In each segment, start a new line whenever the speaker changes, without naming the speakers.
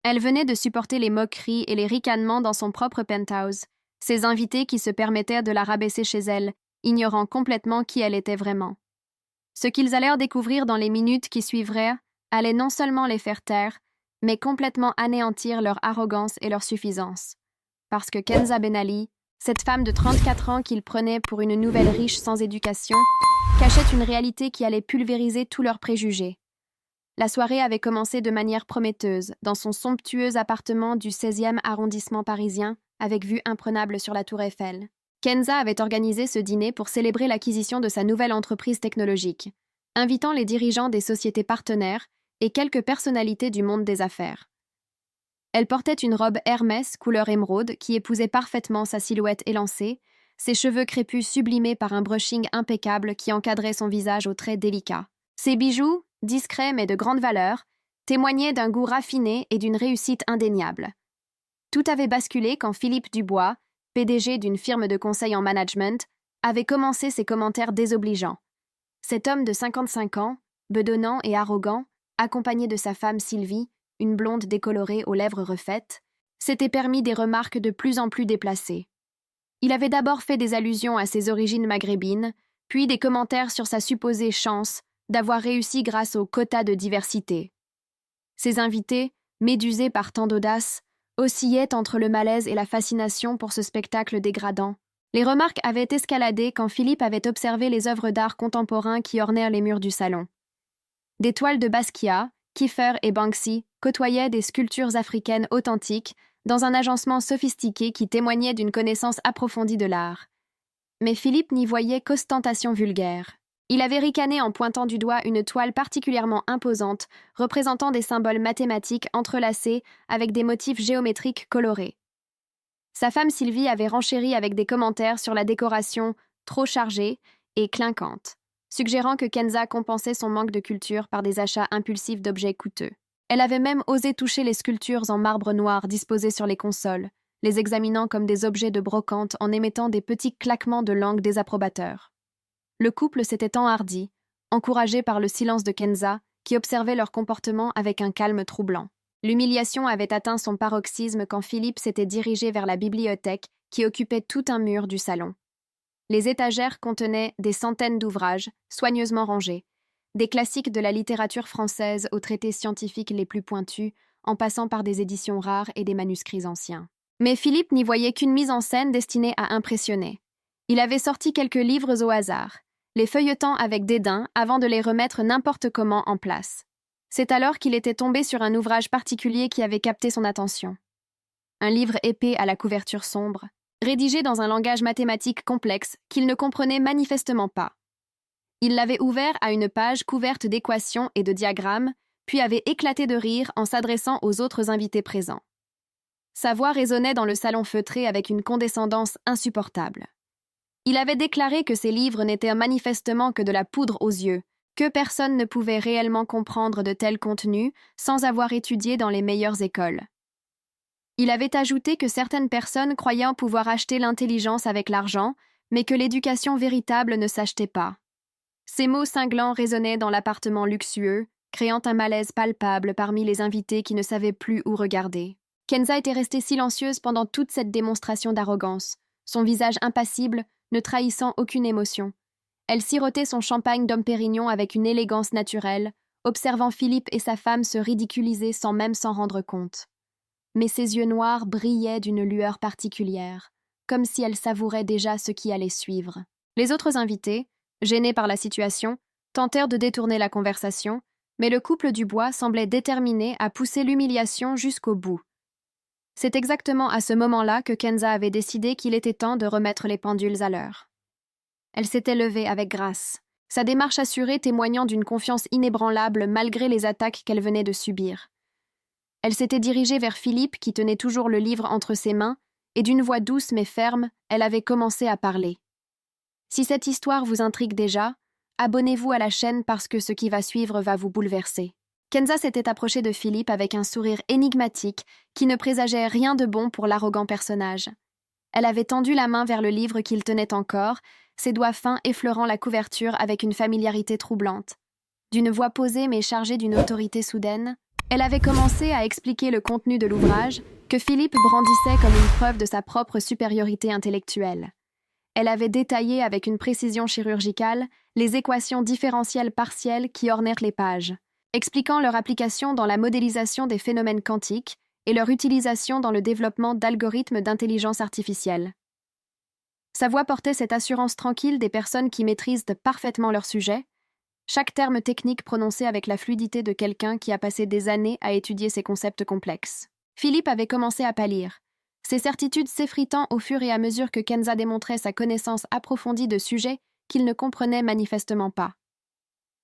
Elle venait de supporter les moqueries et les ricanements dans son propre penthouse, ses invités qui se permettaient de la rabaisser chez elle, ignorant complètement qui elle était vraiment. Ce qu'ils allèrent découvrir dans les minutes qui suivraient allait non seulement les faire taire, mais complètement anéantir leur arrogance et leur suffisance. Parce que Kenza Ben Ali, cette femme de 34 ans qu'ils prenaient pour une nouvelle riche sans éducation, cachait une réalité qui allait pulvériser tous leurs préjugés. La soirée avait commencé de manière prometteuse, dans son somptueux appartement du 16e arrondissement parisien, avec vue imprenable sur la tour Eiffel. Kenza avait organisé ce dîner pour célébrer l'acquisition de sa nouvelle entreprise technologique, invitant les dirigeants des sociétés partenaires et quelques personnalités du monde des affaires. Elle portait une robe Hermès couleur émeraude qui épousait parfaitement sa silhouette élancée, ses cheveux crépus sublimés par un brushing impeccable qui encadrait son visage aux traits délicats. Ses bijoux, discrets mais de grande valeur, témoignaient d'un goût raffiné et d'une réussite indéniable. Tout avait basculé quand Philippe Dubois, PDG d'une firme de conseil en management, avait commencé ses commentaires désobligeants. Cet homme de 55 ans, bedonnant et arrogant, accompagné de sa femme Sylvie, une blonde décolorée aux lèvres refaites, s'était permis des remarques de plus en plus déplacées. Il avait d'abord fait des allusions à ses origines maghrébines, puis des commentaires sur sa supposée chance d'avoir réussi grâce au quota de diversité. Ses invités, médusés par tant d'audace, oscillaient entre le malaise et la fascination pour ce spectacle dégradant. Les remarques avaient escaladé quand Philippe avait observé les œuvres d'art contemporains qui ornèrent les murs du salon. Des toiles de Basquiat, Kiefer et Banksy côtoyaient des sculptures africaines authentiques dans un agencement sophistiqué qui témoignait d'une connaissance approfondie de l'art. Mais Philippe n'y voyait qu'ostentation vulgaire. Il avait ricané en pointant du doigt une toile particulièrement imposante, représentant des symboles mathématiques entrelacés avec des motifs géométriques colorés. Sa femme Sylvie avait renchéri avec des commentaires sur la décoration trop chargée et clinquante, suggérant que Kenza compensait son manque de culture par des achats impulsifs d'objets coûteux. Elle avait même osé toucher les sculptures en marbre noir disposées sur les consoles, les examinant comme des objets de brocante en émettant des petits claquements de langue désapprobateurs. Le couple s'était enhardi, encouragé par le silence de Kenza, qui observait leur comportement avec un calme troublant. L'humiliation avait atteint son paroxysme quand Philippe s'était dirigé vers la bibliothèque qui occupait tout un mur du salon. Les étagères contenaient des centaines d'ouvrages, soigneusement rangés, des classiques de la littérature française aux traités scientifiques les plus pointus, en passant par des éditions rares et des manuscrits anciens. Mais Philippe n'y voyait qu'une mise en scène destinée à impressionner. Il avait sorti quelques livres au hasard, les feuilletant avec dédain avant de les remettre n'importe comment en place. C'est alors qu'il était tombé sur un ouvrage particulier qui avait capté son attention. Un livre épais à la couverture sombre, rédigé dans un langage mathématique complexe qu'il ne comprenait manifestement pas. Il l'avait ouvert à une page couverte d'équations et de diagrammes, puis avait éclaté de rire en s'adressant aux autres invités présents. Sa voix résonnait dans le salon feutré avec une condescendance insupportable. Il avait déclaré que ces livres n'étaient manifestement que de la poudre aux yeux, que personne ne pouvait réellement comprendre de tels contenus sans avoir étudié dans les meilleures écoles. Il avait ajouté que certaines personnes croyaient en pouvoir acheter l'intelligence avec l'argent, mais que l'éducation véritable ne s'achetait pas. Ces mots cinglants résonnaient dans l'appartement luxueux, créant un malaise palpable parmi les invités qui ne savaient plus où regarder. Kenza était restée silencieuse pendant toute cette démonstration d'arrogance, son visage impassible, ne trahissant aucune émotion. Elle sirotait son champagne Dom Pérignon avec une élégance naturelle, observant Philippe et sa femme se ridiculiser sans même s'en rendre compte. Mais ses yeux noirs brillaient d'une lueur particulière, comme si elle savourait déjà ce qui allait suivre. Les autres invités, gênés par la situation, tentèrent de détourner la conversation, mais le couple Dubois semblait déterminé à pousser l'humiliation jusqu'au bout. C'est exactement à ce moment-là que Kenza avait décidé qu'il était temps de remettre les pendules à l'heure. Elle s'était levée avec grâce, sa démarche assurée témoignant d'une confiance inébranlable malgré les attaques qu'elle venait de subir. Elle s'était dirigée vers Philippe qui tenait toujours le livre entre ses mains, et d'une voix douce mais ferme, elle avait commencé à parler. Si cette histoire vous intrigue déjà, abonnez-vous à la chaîne parce que ce qui va suivre va vous bouleverser. Kenza s'était approchée de Philippe avec un sourire énigmatique qui ne présageait rien de bon pour l'arrogant personnage. Elle avait tendu la main vers le livre qu'il tenait encore, ses doigts fins effleurant la couverture avec une familiarité troublante. D'une voix posée mais chargée d'une autorité soudaine, Elle avait commencé à expliquer le contenu de l'ouvrage que Philippe brandissait comme une preuve de sa propre supériorité intellectuelle. Elle avait détaillé avec une précision chirurgicale les équations différentielles partielles qui ornèrent les pages, expliquant leur application dans la modélisation des phénomènes quantiques et leur utilisation dans le développement d'algorithmes d'intelligence artificielle. Sa voix portait cette assurance tranquille des personnes qui maîtrisent parfaitement leur sujet, chaque terme technique prononcé avec la fluidité de quelqu'un qui a passé des années à étudier ces concepts complexes. Philippe avait commencé à pâlir, ses certitudes s'effritant au fur et à mesure que Kenza démontrait sa connaissance approfondie de sujets qu'il ne comprenait manifestement pas.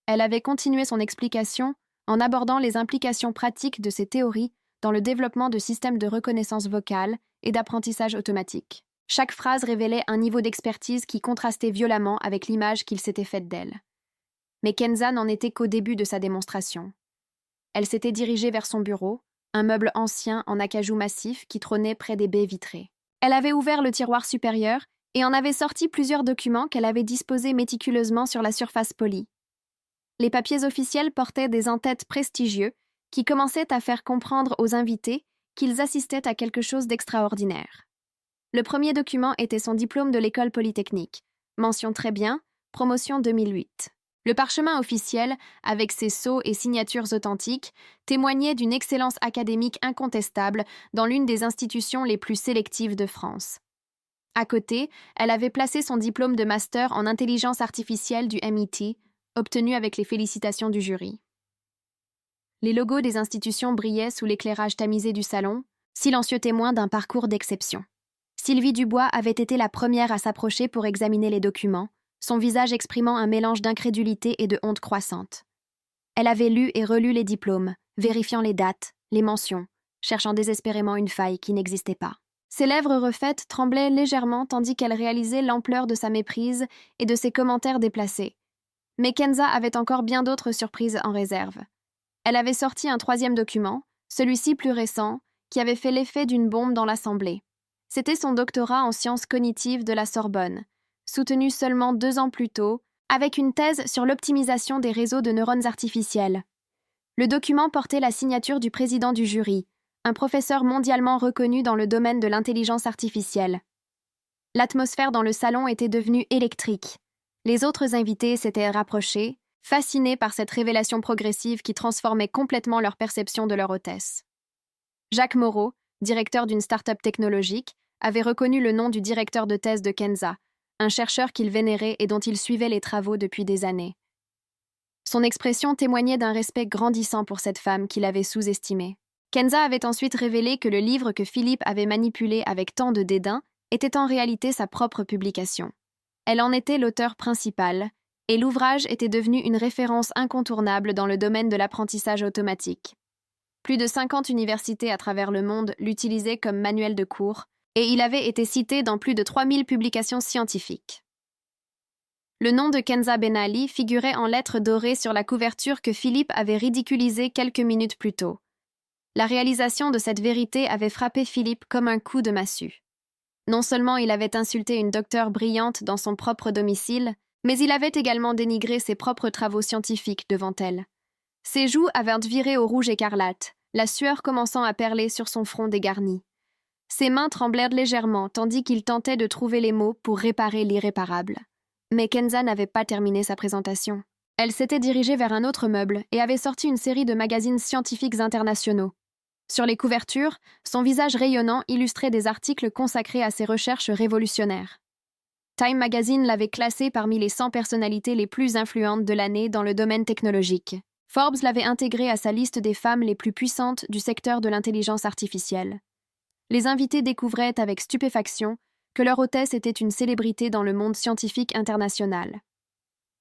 Elle avait continué son explication en abordant les implications pratiques de ces théories dans le développement de systèmes de reconnaissance vocale et d'apprentissage automatique. Chaque phrase révélait un niveau d'expertise qui contrastait violemment avec l'image qu'il s'était faite d'elle. Mais Kenza n'en était qu'au début de sa démonstration. Elle s'était dirigée vers son bureau, un meuble ancien en acajou massif qui trônait près des baies vitrées. Elle avait ouvert le tiroir supérieur et en avait sorti plusieurs documents qu'elle avait disposés méticuleusement sur la surface polie. Les papiers officiels portaient des en-têtes prestigieux qui commençaient à faire comprendre aux invités qu'ils assistaient à quelque chose d'extraordinaire. Le premier document était son diplôme de l'école polytechnique, mention très bien, promotion 2008. Le parchemin officiel, avec ses sceaux et signatures authentiques, témoignait d'une excellence académique incontestable dans l'une des institutions les plus sélectives de France. À côté, elle avait placé son diplôme de master en intelligence artificielle du MIT, obtenu avec les félicitations du jury. Les logos des institutions brillaient sous l'éclairage tamisé du salon, silencieux témoin d'un parcours d'exception. Sylvie Dubois avait été la première à s'approcher pour examiner les documents, son visage exprimant un mélange d'incrédulité et de honte croissante. Elle avait lu et relu les diplômes, vérifiant les dates, les mentions, cherchant désespérément une faille qui n'existait pas. Ses lèvres refaites tremblaient légèrement tandis qu'elle réalisait l'ampleur de sa méprise et de ses commentaires déplacés. Mais Kenza avait encore bien d'autres surprises en réserve. Elle avait sorti un troisième document, celui-ci plus récent, qui avait fait l'effet d'une bombe dans l'Assemblée. C'était son doctorat en sciences cognitives de la Sorbonne, soutenu seulement 2 ans plus tôt, avec une thèse sur l'optimisation des réseaux de neurones artificiels. Le document portait la signature du président du jury, un professeur mondialement reconnu dans le domaine de l'intelligence artificielle. L'atmosphère dans le salon était devenue électrique. Les autres invités s'étaient rapprochés, fascinés par cette révélation progressive qui transformait complètement leur perception de leur hôtesse. Jacques Moreau, directeur d'une start-up technologique, avait reconnu le nom du directeur de thèse de Kenza, un chercheur qu'il vénérait et dont il suivait les travaux depuis des années. Son expression témoignait d'un respect grandissant pour cette femme qu'il avait sous-estimée. Kenza avait ensuite révélé que le livre que Philippe avait manipulé avec tant de dédain était en réalité sa propre publication. Elle en était l'auteur principal, et l'ouvrage était devenu une référence incontournable dans le domaine de l'apprentissage automatique. Plus de 50 universités à travers le monde l'utilisaient comme manuel de cours, et il avait été cité dans plus de 3000 publications scientifiques. Le nom de Kenza Ben Ali figurait en lettres dorées sur la couverture que Philippe avait ridiculisée quelques minutes plus tôt. La réalisation de cette vérité avait frappé Philippe comme un coup de massue. Non seulement il avait insulté une docteure brillante dans son propre domicile, mais il avait également dénigré ses propres travaux scientifiques devant elle. Ses joues avaient viré au rouge écarlate, la sueur commençant à perler sur son front dégarni. Ses mains tremblèrent légèrement tandis qu'il tentait de trouver les mots pour réparer l'irréparable. Mais Kenza n'avait pas terminé sa présentation. Elle s'était dirigée vers un autre meuble et avait sorti une série de magazines scientifiques internationaux. Sur les couvertures, son visage rayonnant illustrait des articles consacrés à ses recherches révolutionnaires. Time Magazine l'avait classée parmi les 100 personnalités les plus influentes de l'année dans le domaine technologique. Forbes l'avait intégrée à sa liste des femmes les plus puissantes du secteur de l'intelligence artificielle. Les invités découvraient avec stupéfaction que leur hôtesse était une célébrité dans le monde scientifique international.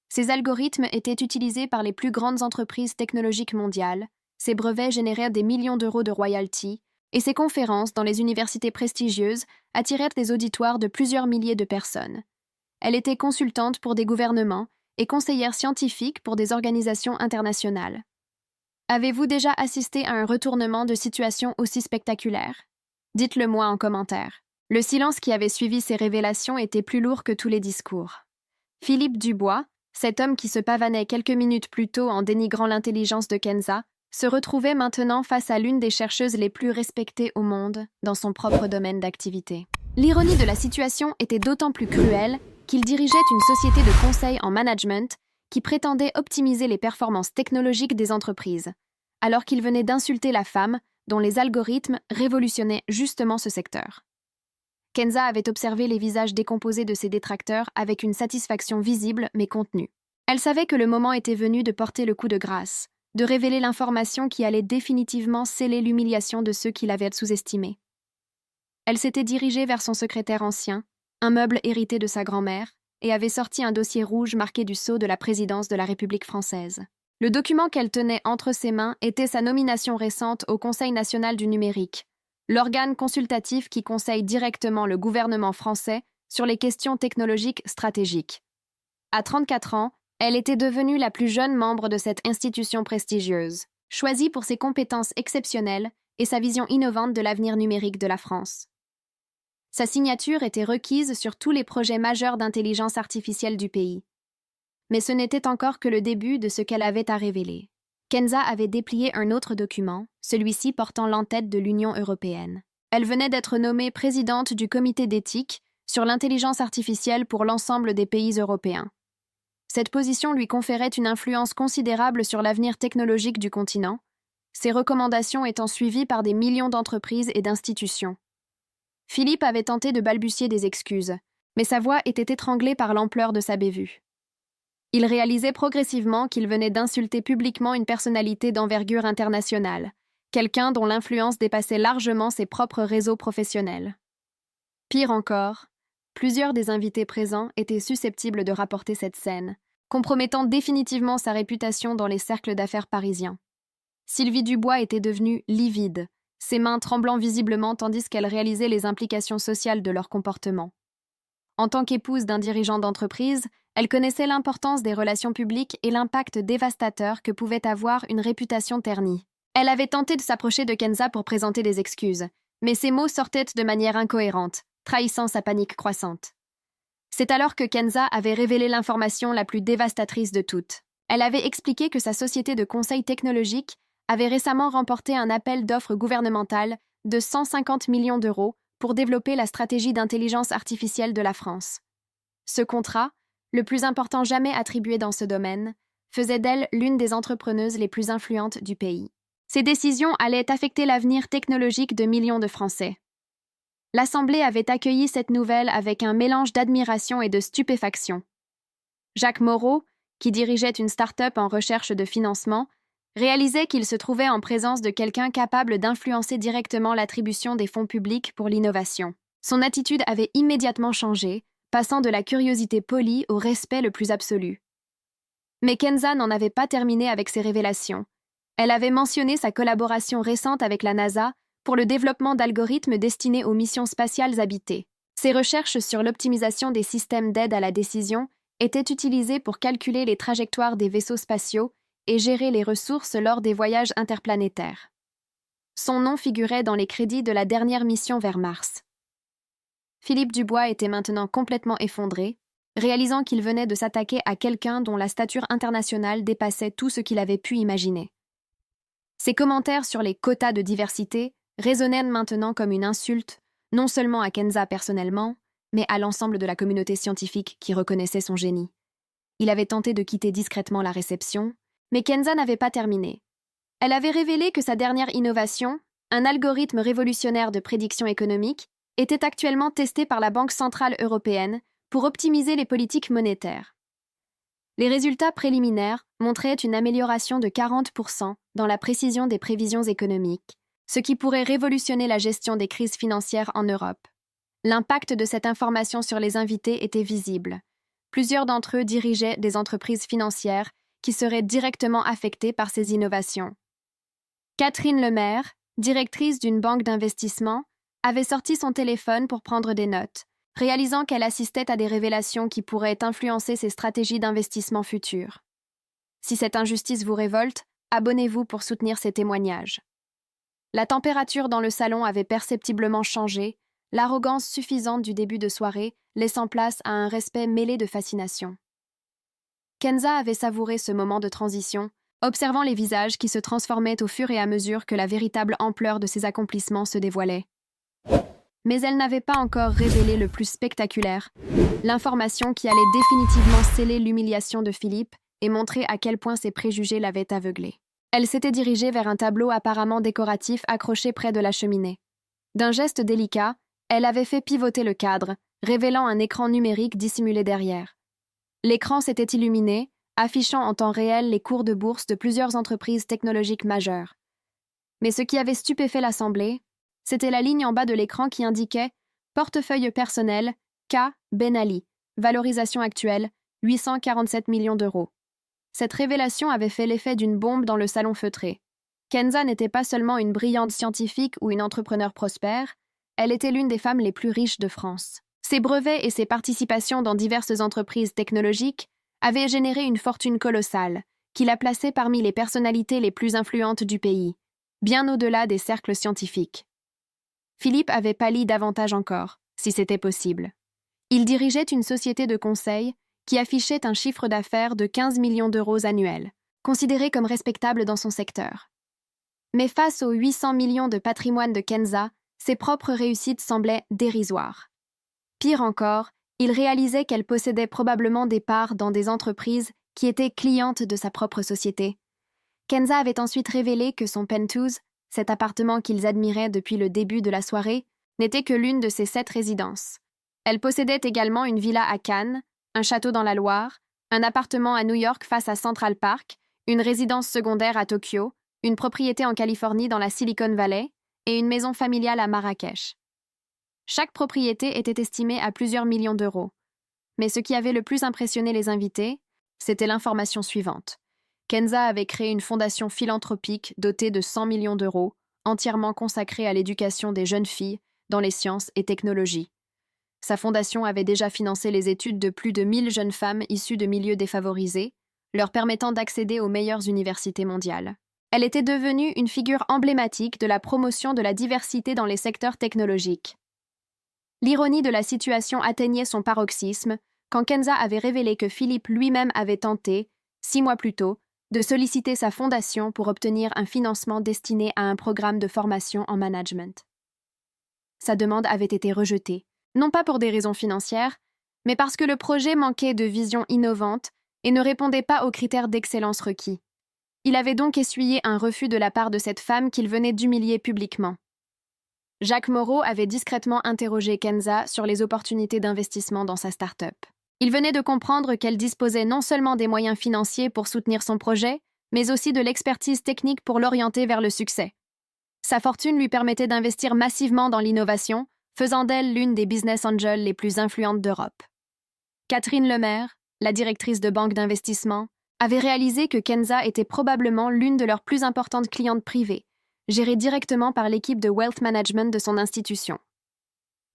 Ces algorithmes étaient utilisés par les plus grandes entreprises technologiques mondiales, ses brevets générèrent des millions d'euros de royalties, et ses conférences dans les universités prestigieuses attirèrent des auditoires de plusieurs milliers de personnes. Elle était consultante pour des gouvernements et conseillère scientifique pour des organisations internationales. Avez-vous déjà assisté à un retournement de situation aussi spectaculaire? Dites-le moi en commentaire. Le silence qui avait suivi ces révélations était plus lourd que tous les discours. Philippe Dubois, cet homme qui se pavanait quelques minutes plus tôt en dénigrant l'intelligence de Kenza, se retrouvait maintenant face à l'une des chercheuses les plus respectées au monde dans son propre domaine d'activité. L'ironie de la situation était d'autant plus cruelle qu'il dirigeait une société de conseil en management qui prétendait optimiser les performances technologiques des entreprises, alors qu'il venait d'insulter la femme dont les algorithmes révolutionnaient justement ce secteur. Kenza avait observé les visages décomposés de ses détracteurs avec une satisfaction visible mais contenue. Elle savait que le moment était venu de porter le coup de grâce, de révéler l'information qui allait définitivement sceller l'humiliation de ceux qui l'avaient sous-estimée. Elle s'était dirigée vers son secrétaire ancien, un meuble hérité de sa grand-mère, et avait sorti un dossier rouge marqué du sceau de la présidence de la République française. Le document qu'elle tenait entre ses mains était sa nomination récente au Conseil national du numérique, l'organe consultatif qui conseille directement le gouvernement français sur les questions technologiques stratégiques. À 34 ans, elle était devenue la plus jeune membre de cette institution prestigieuse, choisie pour ses compétences exceptionnelles et sa vision innovante de l'avenir numérique de la France. Sa signature était requise sur tous les projets majeurs d'intelligence artificielle du pays. Mais ce n'était encore que le début de ce qu'elle avait à révéler. Kenza avait déplié un autre document, celui-ci portant l'entête de l'Union européenne. Elle venait d'être nommée présidente du comité d'éthique sur l'intelligence artificielle pour l'ensemble des pays européens. Cette position lui conférait une influence considérable sur l'avenir technologique du continent, ses recommandations étant suivies par des millions d'entreprises et d'institutions. Philippe avait tenté de balbutier des excuses, mais sa voix était étranglée par l'ampleur de sa bévue. Il réalisait progressivement qu'il venait d'insulter publiquement une personnalité d'envergure internationale, quelqu'un dont l'influence dépassait largement ses propres réseaux professionnels. Pire encore, plusieurs des invités présents étaient susceptibles de rapporter cette scène, compromettant définitivement sa réputation dans les cercles d'affaires parisiens. Sylvie Dubois était devenue livide, ses mains tremblant visiblement tandis qu'elle réalisait les implications sociales de leur comportement. En tant qu'épouse d'un dirigeant d'entreprise, elle connaissait l'importance des relations publiques et l'impact dévastateur que pouvait avoir une réputation ternie. Elle avait tenté de s'approcher de Kenza pour présenter des excuses, mais ses mots sortaient de manière incohérente, trahissant sa panique croissante. C'est alors que Kenza avait révélé l'information la plus dévastatrice de toutes. Elle avait expliqué que sa société de conseil technologique avait récemment remporté un appel d'offres gouvernemental de 150 millions d'euros pour développer la stratégie d'intelligence artificielle de la France. Ce contrat, le plus important jamais attribué dans ce domaine, faisait d'elle l'une des entrepreneuses les plus influentes du pays. Ces décisions allaient affecter l'avenir technologique de millions de Français. L'Assemblée avait accueilli cette nouvelle avec un mélange d'admiration et de stupéfaction. Jacques Moreau, qui dirigeait une start-up en recherche de financement, réalisait qu'il se trouvait en présence de quelqu'un capable d'influencer directement l'attribution des fonds publics pour l'innovation. Son attitude avait immédiatement changé, passant de la curiosité polie au respect le plus absolu. Mais Kenza n'en avait pas terminé avec ses révélations. Elle avait mentionné sa collaboration récente avec la NASA pour le développement d'algorithmes destinés aux missions spatiales habitées. Ses recherches sur l'optimisation des systèmes d'aide à la décision étaient utilisées pour calculer les trajectoires des vaisseaux spatiaux et gérer les ressources lors des voyages interplanétaires. Son nom figurait dans les crédits de la dernière mission vers Mars. Philippe Dubois était maintenant complètement effondré, réalisant qu'il venait de s'attaquer à quelqu'un dont la stature internationale dépassait tout ce qu'il avait pu imaginer. Ses commentaires sur les quotas de diversité résonnaient maintenant comme une insulte, non seulement à Kenza personnellement, mais à l'ensemble de la communauté scientifique qui reconnaissait son génie. Il avait tenté de quitter discrètement la réception, mais Kenza n'avait pas terminé. Elle avait révélé que sa dernière innovation, un algorithme révolutionnaire de prédiction économique, était actuellement testé par la Banque centrale européenne pour optimiser les politiques monétaires. Les résultats préliminaires montraient une amélioration de 40% dans la précision des prévisions économiques, ce qui pourrait révolutionner la gestion des crises financières en Europe. L'impact de cette information sur les invités était visible. Plusieurs d'entre eux dirigeaient des entreprises financières qui seraient directement affectées par ces innovations. Catherine Lemaire, directrice d'une banque d'investissement, avait sorti son téléphone pour prendre des notes, réalisant qu'elle assistait à des révélations qui pourraient influencer ses stratégies d'investissement futures. Si cette injustice vous révolte, abonnez-vous pour soutenir ces témoignages. La température dans le salon avait perceptiblement changé, l'arrogance suffisante du début de soirée laissant place à un respect mêlé de fascination. Kenza avait savouré ce moment de transition, observant les visages qui se transformaient au fur et à mesure que la véritable ampleur de ses accomplissements se dévoilait. Mais elle n'avait pas encore révélé le plus spectaculaire, l'information qui allait définitivement sceller l'humiliation de Philippe et montrer à quel point ses préjugés l'avaient aveuglé. Elle s'était dirigée vers un tableau apparemment décoratif accroché près de la cheminée. D'un geste délicat, elle avait fait pivoter le cadre, révélant un écran numérique dissimulé derrière. L'écran s'était illuminé, affichant en temps réel les cours de bourse de plusieurs entreprises technologiques majeures. Mais ce qui avait stupéfait l'assemblée, c'était la ligne en bas de l'écran qui indiquait « Portefeuille personnel, K. Ben Ali, valorisation actuelle, 847 millions d'euros ». Cette révélation avait fait l'effet d'une bombe dans le salon feutré. Kenza n'était pas seulement une brillante scientifique ou une entrepreneur prospère, elle était l'une des femmes les plus riches de France. Ses brevets et ses participations dans diverses entreprises technologiques avaient généré une fortune colossale, qui la plaçait parmi les personnalités les plus influentes du pays, bien au-delà des cercles scientifiques. Philippe avait pâli davantage encore, si c'était possible. Il dirigeait une société de conseil qui affichait un chiffre d'affaires de 15 millions d'euros annuels, considéré comme respectable dans son secteur. Mais face aux 800 millions de patrimoine de Kenza, ses propres réussites semblaient dérisoires. Pire encore, il réalisait qu'elle possédait probablement des parts dans des entreprises qui étaient clientes de sa propre société. Kenza avait ensuite révélé que son penthouse, cet appartement qu'ils admiraient depuis le début de la soirée, n'était que l'une de ses 7 résidences. Elle possédait également une villa à Cannes, un château dans la Loire, un appartement à New York face à Central Park, une résidence secondaire à Tokyo, une propriété en Californie dans la Silicon Valley et une maison familiale à Marrakech. Chaque propriété était estimée à plusieurs millions d'euros. Mais ce qui avait le plus impressionné les invités, c'était l'information suivante. Kenza avait créé une fondation philanthropique dotée de 100 millions d'euros, entièrement consacrée à l'éducation des jeunes filles dans les sciences et technologies. Sa fondation avait déjà financé les études de plus de 1000 jeunes femmes issues de milieux défavorisés, leur permettant d'accéder aux meilleures universités mondiales. Elle était devenue une figure emblématique de la promotion de la diversité dans les secteurs technologiques. L'ironie de la situation atteignait son paroxysme quand Kenza avait révélé que Philippe lui-même avait tenté, 6 mois plus tôt, de solliciter sa fondation pour obtenir un financement destiné à un programme de formation en management. Sa demande avait été rejetée, non pas pour des raisons financières, mais parce que le projet manquait de vision innovante et ne répondait pas aux critères d'excellence requis. Il avait donc essuyé un refus de la part de cette femme qu'il venait d'humilier publiquement. Jacques Moreau avait discrètement interrogé Kenza sur les opportunités d'investissement dans sa start-up. Il venait de comprendre qu'elle disposait non seulement des moyens financiers pour soutenir son projet, mais aussi de l'expertise technique pour l'orienter vers le succès. Sa fortune lui permettait d'investir massivement dans l'innovation, faisant d'elle l'une des business angels les plus influentes d'Europe. Catherine Lemaire, la directrice de banque d'investissement, avait réalisé que Kenza était probablement l'une de leurs plus importantes clientes privées, gérée directement par l'équipe de wealth management de son institution.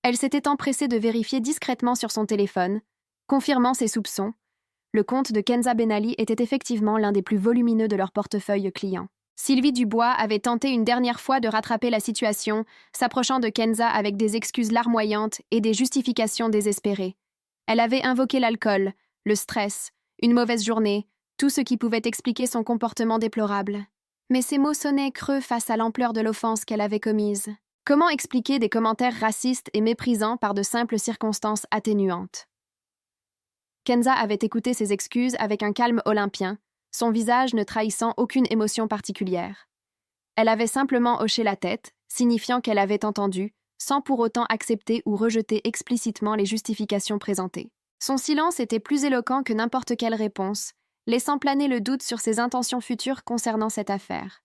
Elle s'était empressée de vérifier discrètement sur son téléphone, confirmant ses soupçons. Le compte de Kenza Ben Ali était effectivement l'un des plus volumineux de leur portefeuille client. Sylvie Dubois avait tenté une dernière fois de rattraper la situation, s'approchant de Kenza avec des excuses larmoyantes et des justifications désespérées. Elle avait invoqué l'alcool, le stress, une mauvaise journée, tout ce qui pouvait expliquer son comportement déplorable. Mais ces mots sonnaient creux face à l'ampleur de l'offense qu'elle avait commise. Comment expliquer des commentaires racistes et méprisants par de simples circonstances atténuantes? Kenza avait écouté ses excuses avec un calme olympien, son visage ne trahissant aucune émotion particulière. Elle avait simplement hoché la tête, signifiant qu'elle avait entendu, sans pour autant accepter ou rejeter explicitement les justifications présentées. Son silence était plus éloquent que n'importe quelle réponse, laissant planer le doute sur ses intentions futures concernant cette affaire.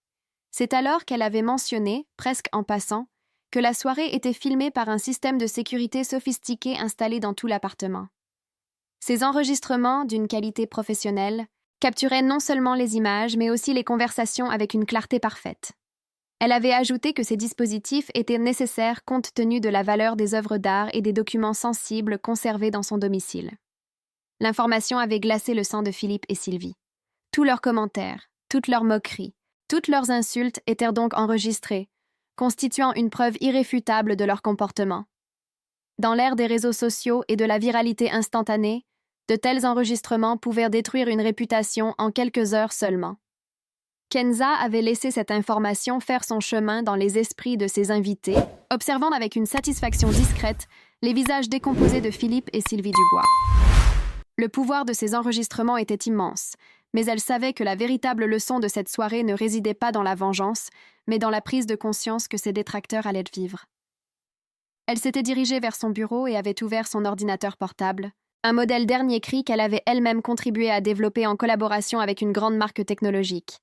C'est alors qu'elle avait mentionné, presque en passant, que la soirée était filmée par un système de sécurité sophistiqué installé dans tout l'appartement. Ces enregistrements, d'une qualité professionnelle, capturaient non seulement les images, mais aussi les conversations avec une clarté parfaite. Elle avait ajouté que ces dispositifs étaient nécessaires compte tenu de la valeur des œuvres d'art et des documents sensibles conservés dans son domicile. L'information avait glacé le sang de Philippe et Sylvie. Tous leurs commentaires, toutes leurs moqueries, toutes leurs insultes étaient donc enregistrés, constituant une preuve irréfutable de leur comportement. Dans l'ère des réseaux sociaux et de la viralité instantanée, de tels enregistrements pouvaient détruire une réputation en quelques heures seulement. Kenza avait laissé cette information faire son chemin dans les esprits de ses invités, observant avec une satisfaction discrète les visages décomposés de Philippe et Sylvie Dubois. Le pouvoir de ces enregistrements était immense, mais elle savait que la véritable leçon de cette soirée ne résidait pas dans la vengeance, mais dans la prise de conscience que ses détracteurs allaient vivre. Elle s'était dirigée vers son bureau et avait ouvert son ordinateur portable, un modèle dernier cri qu'elle avait elle-même contribué à développer en collaboration avec une grande marque technologique.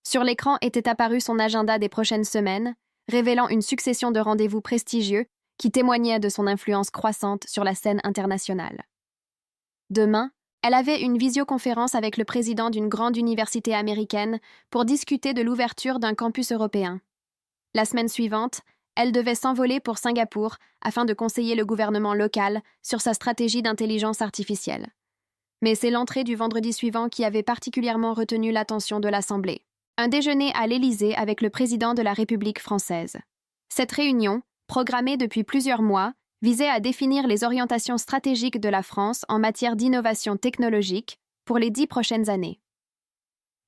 Sur l'écran était apparu son agenda des prochaines semaines, révélant une succession de rendez-vous prestigieux qui témoignaient de son influence croissante sur la scène internationale. Demain, elle avait une visioconférence avec le président d'une grande université américaine pour discuter de l'ouverture d'un campus européen. La semaine suivante, elle devait s'envoler pour Singapour afin de conseiller le gouvernement local sur sa stratégie d'intelligence artificielle. Mais c'est l'entrée du vendredi suivant qui avait particulièrement retenu l'attention de l'Assemblée. Un déjeuner à l'Élysée avec le président de la République française. Cette réunion, programmée depuis plusieurs mois, visait à définir les orientations stratégiques de la France en matière d'innovation technologique pour les 10 prochaines années.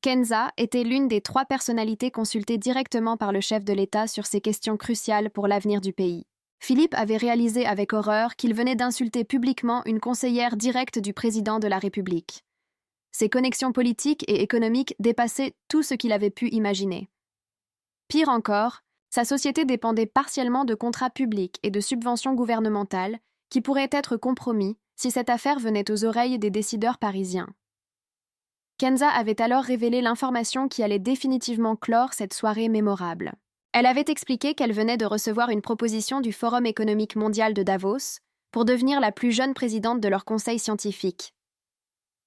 Kenza était l'une des 3 personnalités consultées directement par le chef de l'État sur ces questions cruciales pour l'avenir du pays. Philippe avait réalisé avec horreur qu'il venait d'insulter publiquement une conseillère directe du président de la République. Ses connexions politiques et économiques dépassaient tout ce qu'il avait pu imaginer. Pire encore, sa société dépendait partiellement de contrats publics et de subventions gouvernementales qui pourraient être compromis si cette affaire venait aux oreilles des décideurs parisiens. Kenza avait alors révélé l'information qui allait définitivement clore cette soirée mémorable. Elle avait expliqué qu'elle venait de recevoir une proposition du Forum économique mondial de Davos pour devenir la plus jeune présidente de leur conseil scientifique.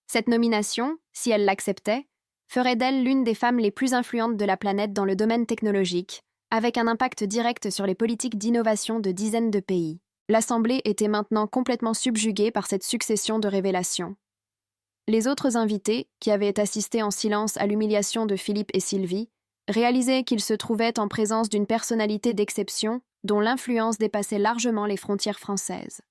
Cette nomination, si elle l'acceptait, ferait d'elle l'une des femmes les plus influentes de la planète dans le domaine technologique, avec un impact direct sur les politiques d'innovation de dizaines de pays. L'Assemblée était maintenant complètement subjuguée par cette succession de révélations. Les autres invités, qui avaient assisté en silence à l'humiliation de Philippe et Sylvie, réalisaient qu'ils se trouvaient en présence d'une personnalité d'exception dont l'influence dépassait largement les frontières françaises.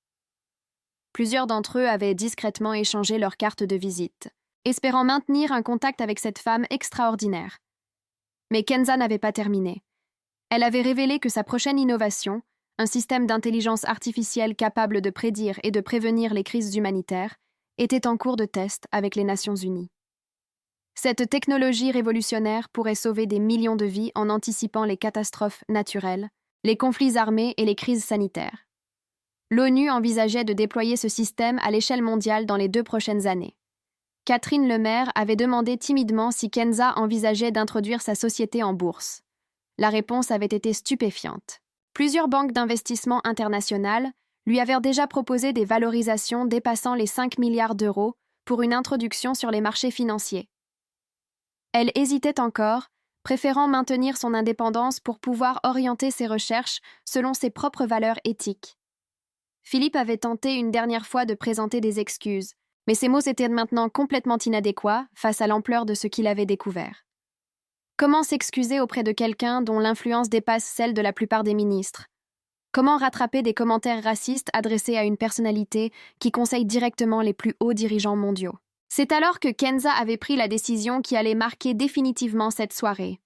Plusieurs d'entre eux avaient discrètement échangé leurs cartes de visite, espérant maintenir un contact avec cette femme extraordinaire. Mais Kenza n'avait pas terminé. Elle avait révélé que sa prochaine innovation, un système d'intelligence artificielle capable de prédire et de prévenir les crises humanitaires, était en cours de test avec les Nations Unies. Cette technologie révolutionnaire pourrait sauver des millions de vies en anticipant les catastrophes naturelles, les conflits armés et les crises sanitaires. L'ONU envisageait de déployer ce système à l'échelle mondiale dans les 2 prochaines années. Catherine Lemaire avait demandé timidement si Kenza envisageait d'introduire sa société en bourse. La réponse avait été stupéfiante. Plusieurs banques d'investissement internationales lui avaient déjà proposé des valorisations dépassant les 5 milliards d'euros pour une introduction sur les marchés financiers. Elle hésitait encore, préférant maintenir son indépendance pour pouvoir orienter ses recherches selon ses propres valeurs éthiques. Philippe avait tenté une dernière fois de présenter des excuses, mais ces mots étaient maintenant complètement inadéquats face à l'ampleur de ce qu'il avait découvert. Comment s'excuser auprès de quelqu'un dont l'influence dépasse celle de la plupart des ministres? Comment rattraper des commentaires racistes adressés à une personnalité qui conseille directement les plus hauts dirigeants mondiaux? C'est alors que Kenza avait pris la décision qui allait marquer définitivement cette soirée.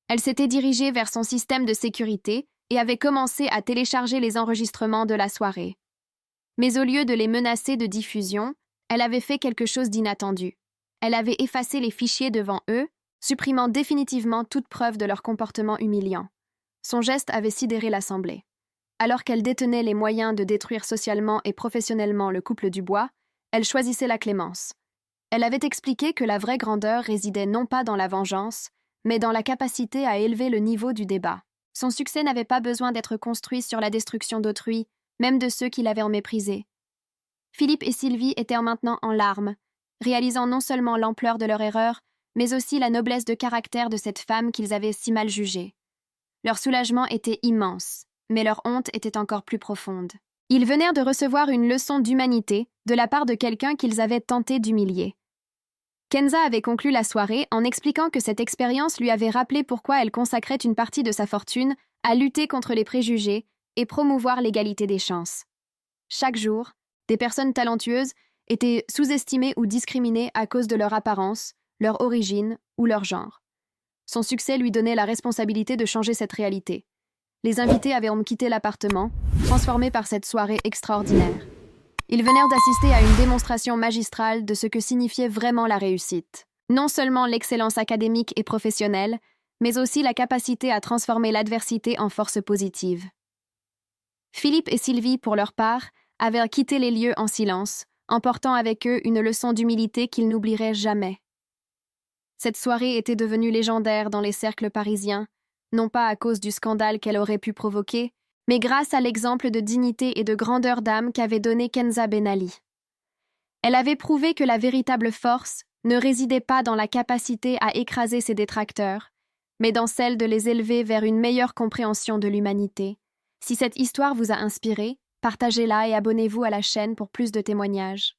Elle s'était dirigée vers son système de sécurité et avait commencé à télécharger les enregistrements de la soirée. Mais au lieu de les menacer de diffusion, elle avait fait quelque chose d'inattendu. Elle avait effacé les fichiers devant eux, supprimant définitivement toute preuve de leur comportement humiliant. Son geste avait sidéré l'Assemblée. Alors qu'elle détenait les moyens de détruire socialement et professionnellement le couple Dubois, elle choisissait la clémence. Elle avait expliqué que la vraie grandeur résidait non pas dans la vengeance, mais dans la capacité à élever le niveau du débat. Son succès n'avait pas besoin d'être construit sur la destruction d'autrui, même de ceux qui l'avaient méprisé. Philippe et Sylvie étaient maintenant en larmes, réalisant non seulement l'ampleur de leur erreur, mais aussi la noblesse de caractère de cette femme qu'ils avaient si mal jugée. Leur soulagement était immense, mais leur honte était encore plus profonde. Ils venaient de recevoir une leçon d'humanité de la part de quelqu'un qu'ils avaient tenté d'humilier. Kenza avait conclu la soirée en expliquant que cette expérience lui avait rappelé pourquoi elle consacrait une partie de sa fortune à lutter contre les préjugés et promouvoir l'égalité des chances. Chaque jour, des personnes talentueuses étaient sous-estimées ou discriminées à cause de leur apparence, leur origine ou leur genre. Son succès lui donnait la responsabilité de changer cette réalité. Les invités avaient quitté l'appartement, transformés par cette soirée extraordinaire. Ils venèrent d'assister à une démonstration magistrale de ce que signifiait vraiment la réussite. Non seulement l'excellence académique et professionnelle, mais aussi la capacité à transformer l'adversité en force positive. Philippe et Sylvie, pour leur part, avaient quitté les lieux en silence, emportant avec eux une leçon d'humilité qu'ils n'oublieraient jamais. Cette soirée était devenue légendaire dans les cercles parisiens, non pas à cause du scandale qu'elle aurait pu provoquer, mais grâce à l'exemple de dignité et de grandeur d'âme qu'avait donné Kenza Ben Ali. Elle avait prouvé que la véritable force ne résidait pas dans la capacité à écraser ses détracteurs, mais dans celle de les élever vers une meilleure compréhension de l'humanité. Si cette histoire vous a inspiré, partagez-la et abonnez-vous à la chaîne pour plus de témoignages.